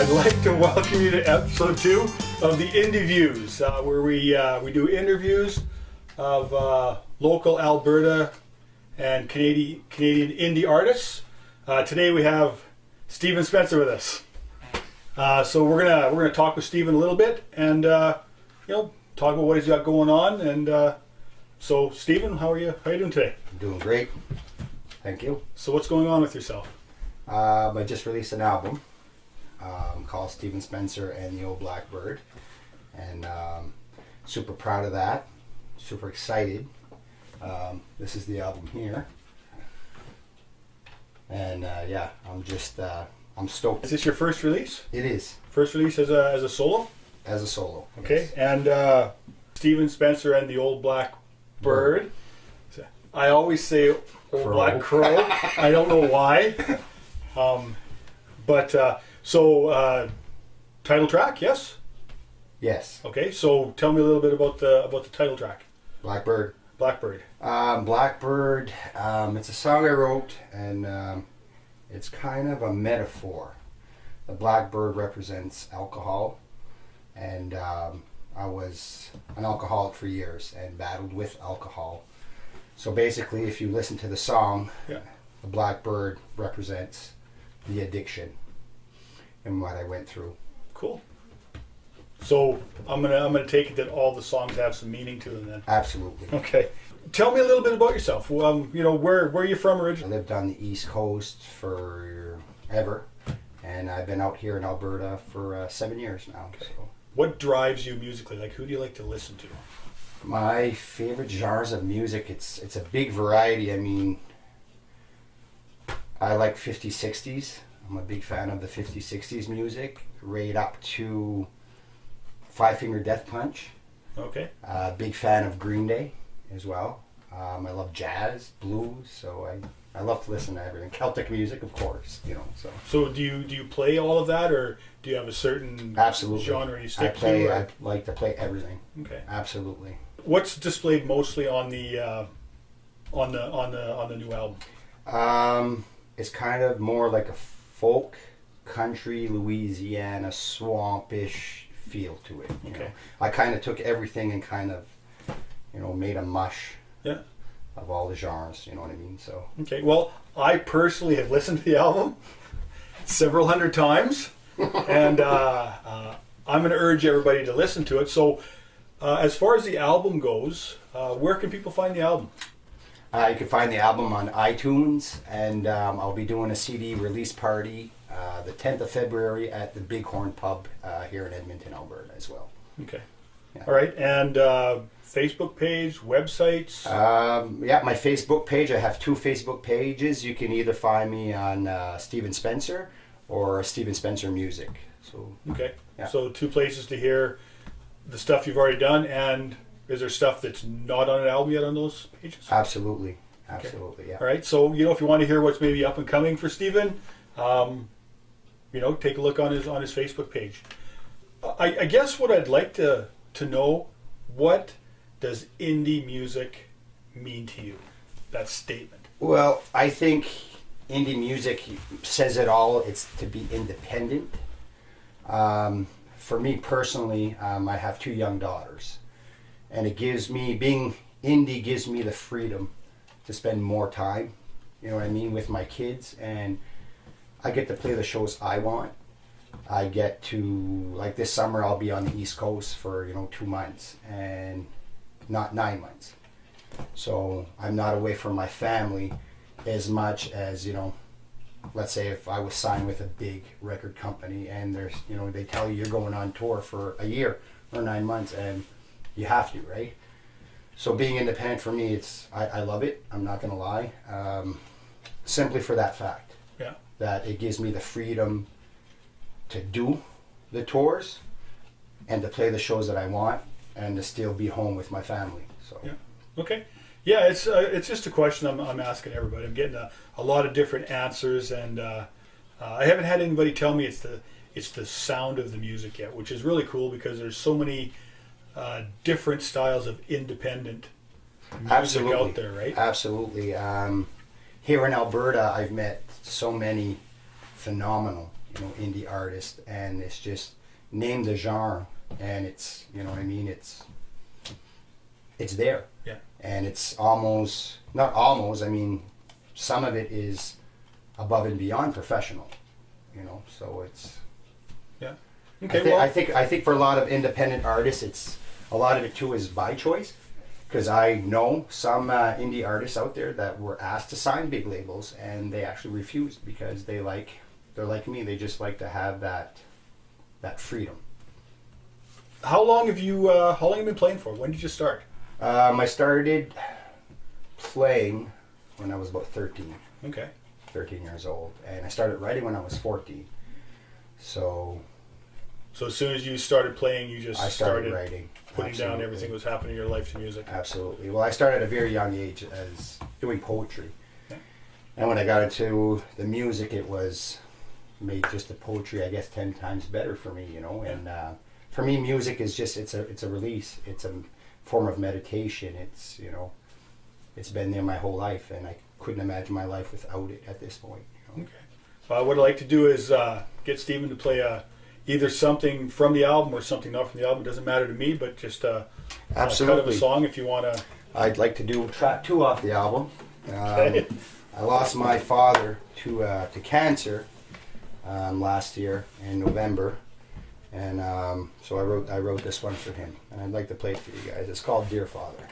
I'd like to welcome you to episode 2 of the Indie Views, where we do interviews of local Alberta and Canadian indie artists. Today we have Stephen Spencer with us. So we're gonna talk with Stephen a little bit and talk about what he's got going on. And so Stephen, how are you doing today? I'm doing great. Thank you. So what's going on with yourself? I just released an album called Stephen Spencer and the Old Blackbird, and super proud of that. Super excited. This is the album here, and I'm stoked. Is this your first release? It is. First release as a solo? As a solo. Okay, yes. and Stephen Spencer and the Old Black Bird. I always say Old Black Crow. I don't know why. So title track, yes? Yes. Okay, so tell me a little bit about the title track. Blackbird. Blackbird. Blackbird. It's a song I wrote, and it's kind of a metaphor. The blackbird represents alcohol, and I was an alcoholic for years and battled with alcohol. So basically, if you listen to the song, yeah, the blackbird represents the addiction and what I went through. Cool. So I'm gonna take it that all the songs have some meaning to them then. Absolutely. Okay. Tell me a little bit about yourself. Where are you from I originally? lived on the East Coast forever, and I've been out here in Alberta for 7 years now. Okay. So. What drives you musically? Like, who do you like to listen to? My favorite genres of music, it's a big variety. I mean, I like 50s, 60s. I'm a big fan of the 50s, 60s music, right up to Five Finger Death Punch. Okay. Big fan of Green Day as well. I love jazz, blues, so I love to listen to everything. Celtic music, of course, So do you play all of that, or do you have a certain Absolutely. genre you stick to? Or? I like to play everything. Okay. Absolutely. What's displayed mostly on the new album? It's kind of more like a folk, country, Louisiana, swampish feel to it. You know? I kind of took everything and kind of, made a mush. Yeah. Of all the genres, you know what I mean? So. Okay. Well, I personally have listened to the album several hundred times, and I'm going to urge everybody to listen to it. So, as far as the album goes, where can people find the album? You can find the album on iTunes, and I'll be doing a CD release party the 10th of February at the Bighorn Pub here in Edmonton, Alberta as well. Okay. Yeah. All right. And Facebook page, websites? My Facebook page. I have 2 Facebook pages. You can either find me on Stephen Spencer or Stephen Spencer Music. So. Okay. Yeah. So 2 places to hear the stuff you've already done, and is there stuff that's not on an album yet on those pages? Absolutely. Yeah. All right. So if you want to hear what's maybe up and coming for Stephen, take a look on his Facebook page. I guess what I'd like to know, what does indie music mean to you? That statement. Well, I think indie music says it all. It's to be independent. For me personally, I have 2 young daughters, and being indie gives me the freedom to spend more time, with my kids, and I get to play the shows I want. I get to, like this summer, I'll be on the East Coast for, 2 months, and not 9 months. So I'm not away from my family as much as, let's say if I was signed with a big record company and there's, they tell you you're going on tour for a year or 9 months, and you have to, right? So being independent for me, I love it. I'm not going to lie. Simply for that fact. Yeah. That it gives me the freedom to do the tours and to play the shows that I want and to still be home with my family. So. Yeah. Okay. Yeah, it's just a question I'm asking everybody. I'm getting a lot of different answers, and I haven't had anybody tell me it's the sound of the music yet, which is really cool because there's so many different styles of independent music out there, right? Absolutely. Here in Alberta, I've met so many phenomenal indie artist, and it's just name the genre, and it's, you know what I mean, it's there. Yeah. And it's almost, not almost, I mean, some of it is above and beyond professional, so it's, Yeah. I, Okay. I think for a lot of independent artists, it's, a lot of it too is by choice, because I know some indie artists out there that were asked to sign big labels and they actually refused because they're like me, they just like to have that freedom. How long have you been playing for? When did you start? I started playing when I was about 13 Okay. years old, and I started writing when I was 14. So as soon as you started playing, you just I started writing, putting down Absolutely. everything that was happening in your life to music. Absolutely. Well, I started at a very young age as doing poetry. Yeah. And when I got into the music, it was made just the poetry, I guess, 10 times better for me, And for me, music is just, it's a release. It's a form of meditation. It's, it's been there my whole life, and I couldn't imagine my life without it at this point. Okay. What I'd like to do is get Stephen to play either something from the album or something not from the album. It doesn't matter to me, but just a cut of a song if you want to. I'd like to do track 2 off the album. Okay. I lost my father to cancer last year in November, and so I wrote this one for him, and I'd like to play it for you guys. It's called Dear Father.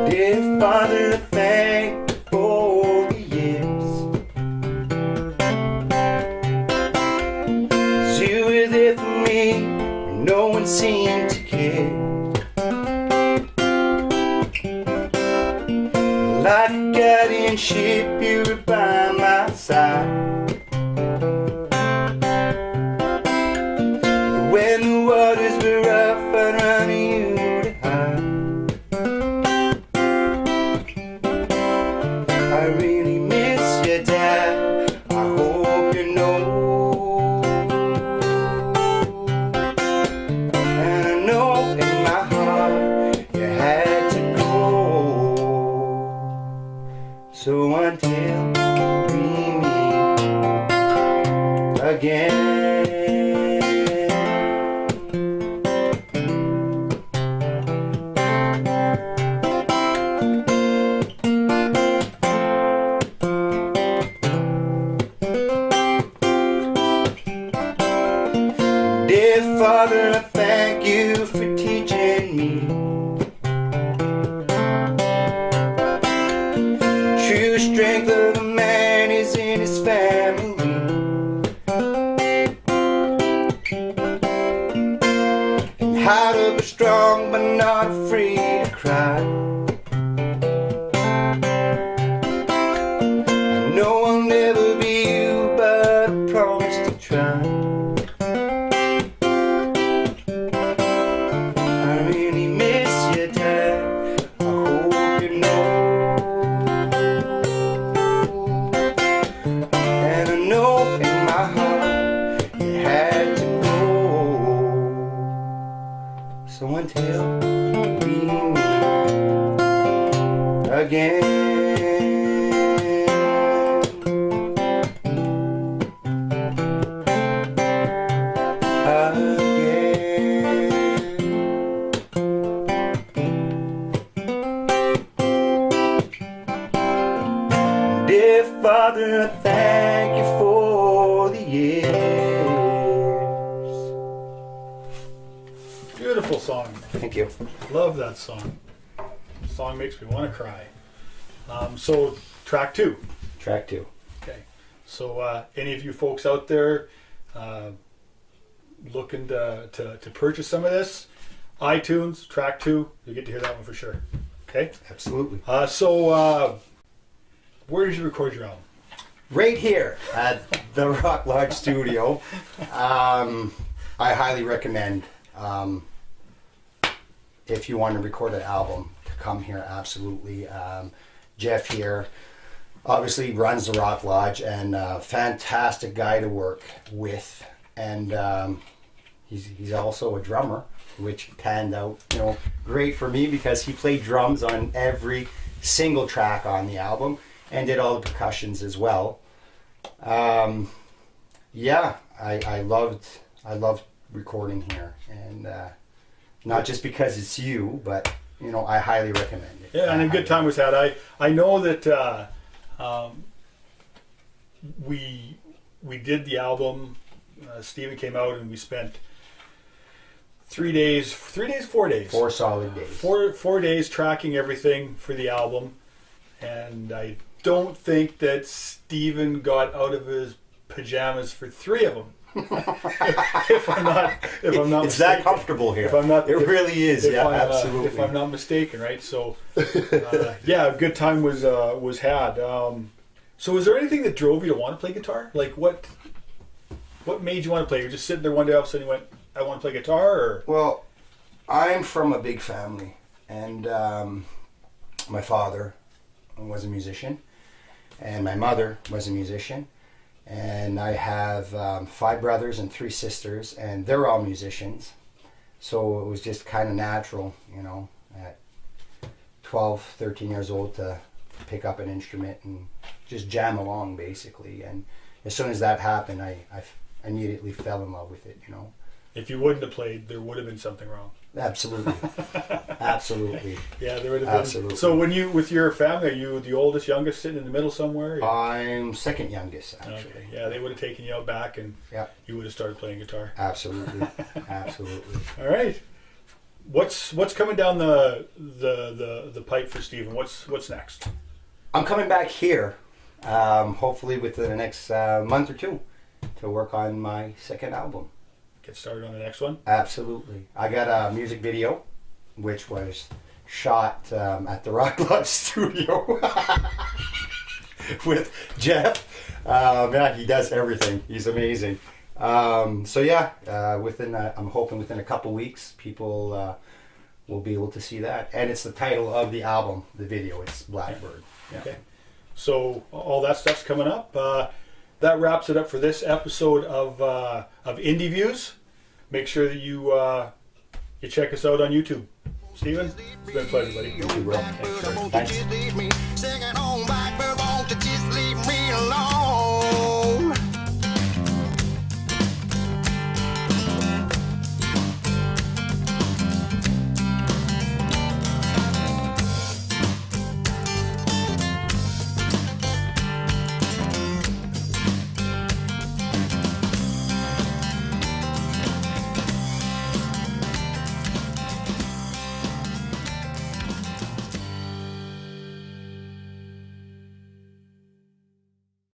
Dear Father, thank you for the years. 'Cause you were there for me when no one seemed to care. Like a guardianship, you were by my side. When the waters were rough, I'd run to you to hide. I really miss your dad. I hope you know. And I know in my heart you had to go. So until we meet again. Dear Father, I thank you for teaching me true strength of a man is in his family, and how to be strong but not afraid to cry. I know I'll never be you, but I promise to try. I really miss your dad. I hope you know. And I know in my heart you had to go. So until we meet again. Dear Father, I thank you for the years. Beautiful song. Thank you. Love that song. The song makes me want to cry. So track 2. Track 2. Okay. So any of you folks out there looking to purchase some of this, iTunes, track 2, you get to hear that one for sure. Okay. Absolutely. So where did you record your album? right here at the Rock Lodge Studio. I highly recommend, if you want to record an album, to come here. Absolutely. Jeff here obviously runs the Rock Lodge, and fantastic guy to work with, and he's also a drummer, which panned out, great for me because he played drums on every single track on the album and did all the percussions as well. Yeah, I loved recording here, and not just because it's you, but I highly recommend it. Yeah, and a good time was had. I know that we did the album. Steven came out and we spent 4 days, 4 solid days. 4 days tracking everything for the album, and I don't think that Steven got out of his pajamas for 3 of them. if I'm not it's mistaken. that comfortable here. It really is. Yeah, absolutely. If I'm not mistaken, right? So, yeah, a good time was had. So, was there anything that drove you to want to play guitar? Like, what made you want to play? You're just sitting there one day, all of a sudden you went, "I want to play guitar." Or well, I'm from a big family, and my father was a musician, and my mother was a musician. And I have 5 brothers and 3 sisters, and they're all musicians. So it was just kind of natural, at 12, 13 years old to pick up an instrument and just jam along, basically. And as soon as that happened, I immediately fell in love with it, If you wouldn't have played, there would have been something wrong. Absolutely. Absolutely. Yeah, there would have been. Absolutely. So with your family, are you the oldest, youngest, sitting in the middle somewhere? I'm second youngest, actually. Okay. Yeah, they would have taken you out back, and you would have started playing guitar. Absolutely. Absolutely. All right. What's coming down the pipe for Steven? What's next? I'm coming back here, hopefully within the next month or 2, to work on my second album. Get started on the next one? Absolutely. I got a music video, which was shot at the Rock Lodge Studio with Jeff. Man, he does everything. He's amazing. So yeah, I'm hoping within a couple weeks, people will be able to see that. And it's the title of the album, the video. It's Blackbird. Yeah. Okay. So all that stuff's coming up. That wraps it up for this episode of Indie Views. Make sure that you check us out on YouTube. Steven, it's been a pleasure, buddy. You will. Thanks.